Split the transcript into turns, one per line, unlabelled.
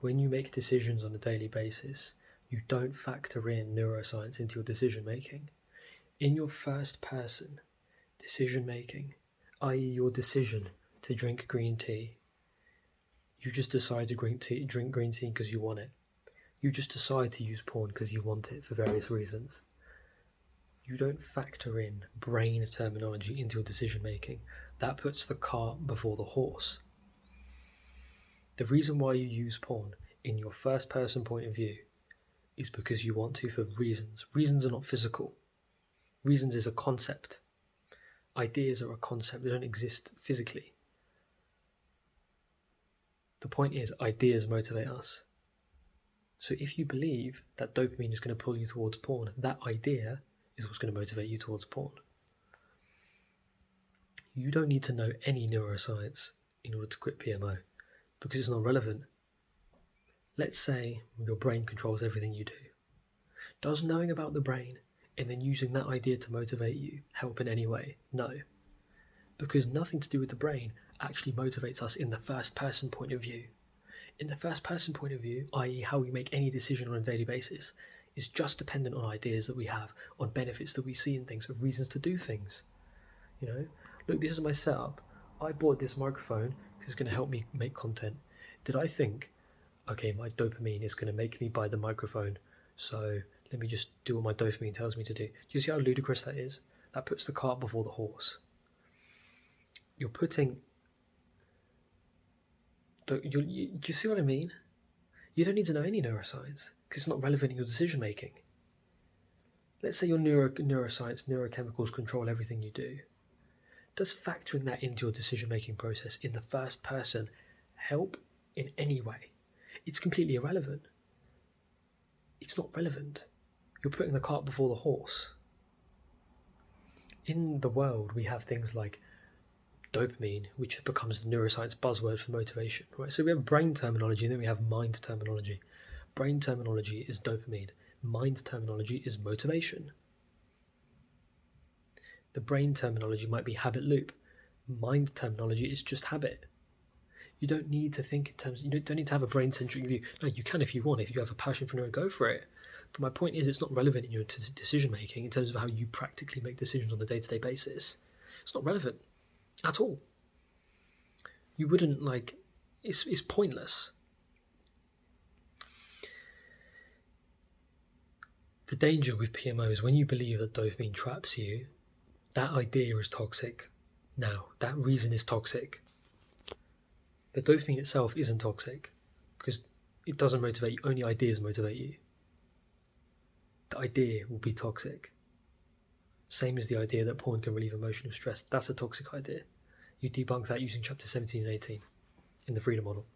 when you make decisions on a daily basis, you don't factor in neuroscience into your decision making. In your first person decision making, i.e. your decision to drink green tea, you just decide to drink green tea because you want it. You just decide to use porn because you want it for various reasons. You don't factor in brain terminology into your decision making. That puts the cart before the horse. The reason why you use porn in your first person point of view is because you want to for reasons. Reasons are not physical. Reasons is a concept. Ideas are a concept. They don't exist physically. The point is, ideas motivate us. So if you believe that dopamine is going to pull you towards porn, that idea is what's going to motivate you towards porn. You don't need to know any neuroscience in order to quit PMO because it's not relevant. Let's say your brain controls everything you do. Does knowing about the brain and then using that idea to motivate you help in any way? No. Because nothing to do with the brain actually motivates us in the first person point of view. In the first person point of view, i.e. how we make any decision on a daily basis, is just dependent on ideas that we have, on benefits that we see in things, of reasons to do things. You know, look, this is my setup. I bought this microphone because it's going to help me make content. Did I think, okay, my dopamine is going to make me buy the microphone, so let me just do what my dopamine tells me to do? Do you see how ludicrous that is? That puts the cart before the horse. You're putting... You see what I mean? You don't need to know any neuroscience because it's not relevant in your decision making. Let's say your neuroscience, neurochemicals control everything you do. Does factoring that into your decision making process in the first person help in any way? It's completely irrelevant. It's not relevant. You're putting the cart before the horse. In the world, we have things like dopamine, which becomes the neuroscience buzzword for motivation, right? So we have brain terminology and then we have mind terminology. Brain terminology is dopamine. Mind terminology is motivation. The brain terminology might be habit loop. Mind terminology is just habit. You don't need to think in terms, you don't need to have a brain-centric view. No, you can if you want. If you have a passion for neuro, go for it. But my point is, it's not relevant in your decision-making in terms of how you practically make decisions on a day-to-day basis. It's not relevant at all. You wouldn't, it's pointless. The danger with PMO is when you believe that dopamine traps you, that idea is toxic. Now, that reason is toxic. The dopamine itself isn't toxic because it doesn't motivate you. Only ideas motivate you. The idea will be toxic. Same as the idea that porn can relieve emotional stress. That's a toxic idea. You debunk that using chapter 17 and 18 in the Freedom Model.